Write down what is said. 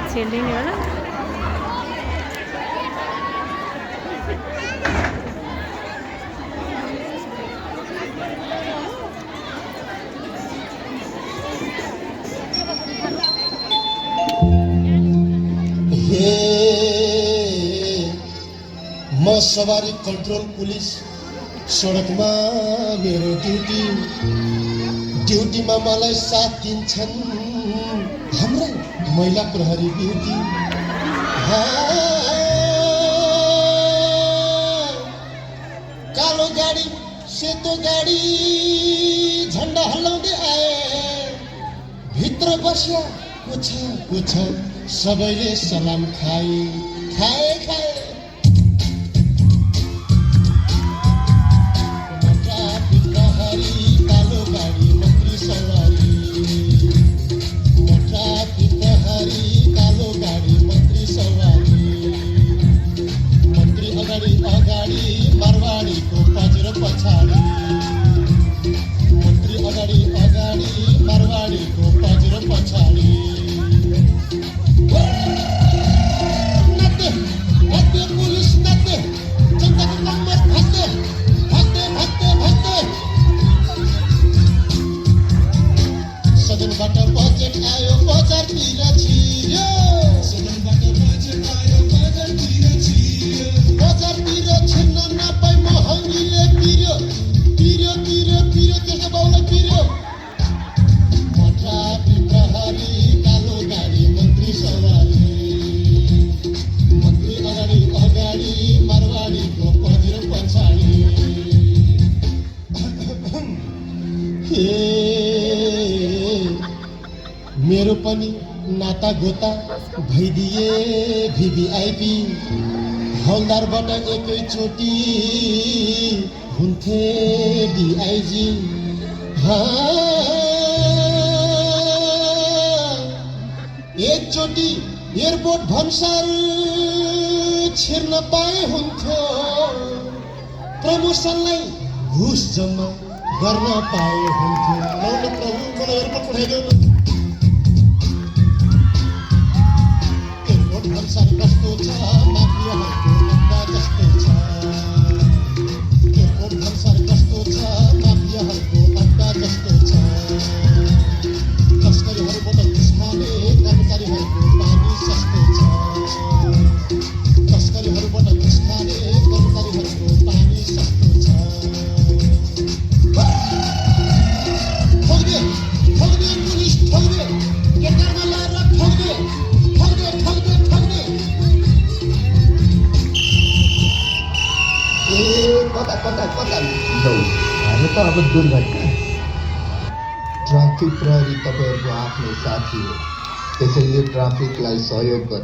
छेडिदिने होला। म सवारी कन्ट्रोल पुलिस सडकमा मेरो ड्युटीमा मलाई साथ दिन्छन् हाम्रा महिला प्रहरी ब्युटी। कालो गाडी सेतो गाडी झन्डा हल्लाउँदै आए, भित्र बस्या कुछ सबैले सलाम खाए। अगाडि मारवाडीको पजरो पछाडि, मन्त्री अगाडि मारवाडीको पजरो पछाडि। नाच्दे पुलिस नाच्दे, जनताको काममा भाग्दे। सदनबाट बजेट आयो, बजारतिर छिर्यो। बजारतिर छिर्न नपाई महँगीले पिर्यो त्यसो बाउलाई पिर्यो। ट्राफिक प्रहरी कालो गाडी मन्त्री सवारी, मन्त्री अगाडि मारवाडीको पजरो पछाडि। मेरो पनि नाता गोता भइदिए भिभिआइपी, हौलदारबाट एकैचोटि हुन्थे डिआइजी। एकचोटि एयरपोर्ट भन्सार छिर्न पाए हुन्थ्यो, प्रमोसनलाई घुस जम्मा गर्न पाए हुन्थ्यो। लौ प्रभु मलाई एयरपोर्ट पठाइदेऊ न। एयरपोर्ट भन्सार कस्तो छ, माफियाहरूको अड्डा जस्तो छ। एयरपोर्ट भन्सार कस्तो छ, माफियाहरूको अड्डा जस्तो छ। तस्करीहरूबाट घुस खाने कर्मचारीहरूको पानी सस्तो छ। तस्करीहरूबाट घुस खाने कर्मचारीहरूको पानी सस्तो छ। ठग्दे पुलिस ठग्दे, केटारमा लाएर ठग्दे। कता लौ अरे त अब दुर्घटना। ट्राफिक प्रहरी तपाईँहरूको आफ्नो साथी हो, त्यसैले ट्राफिकलाई सहयोग गर्नु।